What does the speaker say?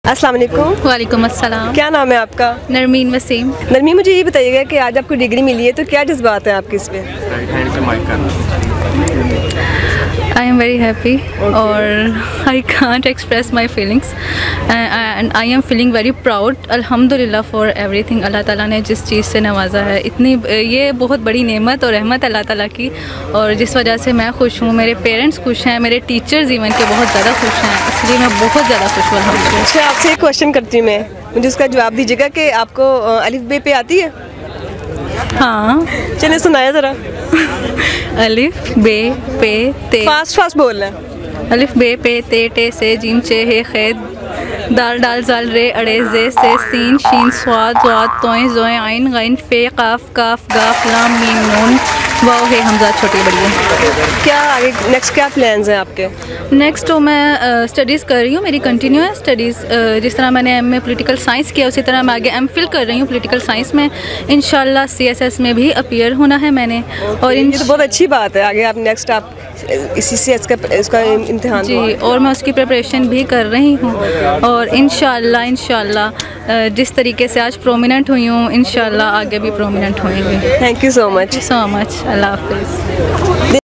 अस्सलाम वालेकुम। वालेकुम अस्सलाम। क्या नाम है आपका? नरमीन वसीम। नरमीन, मुझे ये बताइएगा कि आज आपको डिग्री मिली है तो क्या जज्बात है आपके इस पे? आई एम वेरी हैप्पी और I can't express my feelings and I am feeling very proud अल्हम्दुलिल्लाह फॉर एवरीथिंग। अल्लाह ताला ने जिस चीज़ से नवाजा है, इतनी ये बहुत बड़ी नेमत और रहमत अल्लाह ताला की, और जिस वजह से मैं खुश हूँ, मेरे पेरेंट्स खुश हैं, मेरे टीचर्स इवन के बहुत ज़्यादा खुश हैं, इसलिए मैं बहुत ज़्यादा खुश हूँ। अच्छा, आपसे एक क्वेश्चन करती हूँ मैं, मुझे उसका जवाब दीजिएगा कि आपको अलिफ बे पे आती है? हाँ, चलिए सुनाया ज़रा। अलिफ बे पे ते। फास्ट फास्ट बोलना है। अलिफ बे पे ते टे से जीम चे हे खेद दाल डाल जाल रे अड़े जे से सीन शीन स्वाद वाद तोय जोय आइन गैन फे काफ काफ गाफ लाम मीम नून वाओ हे हमजा छोटी बड़ी है। क्या आगे नेक्स्ट क्या प्लान्स हैं आपके? नेक्स्ट तो मैं स्टडीज़ कर रही हूँ, मेरी कंटिन्यू है स्टडीज़। जिस तरह मैंने एमए पॉलिटिकल साइंस किया, उसी तरह मैं आगे एमफिल कर रही हूँ पॉलिटिकल साइंस में। इंशाल्लाह सीएसएस में भी अपीयर होना है मैंने। और ये तो बहुत अच्छी बात है। आगे आप नेक्स्ट आप इसी से इसका इम्तिहान जी, और मैं उसकी प्रिपरेशन भी कर रही हूँ, और इंशाल्लाह जिस तरीके से आज प्रोमिनेंट हुई हूँ, इंशाल्लाह आगे भी प्रोमिनेंट होएंगे। Thank you so much. So much. Allah हाफिज़।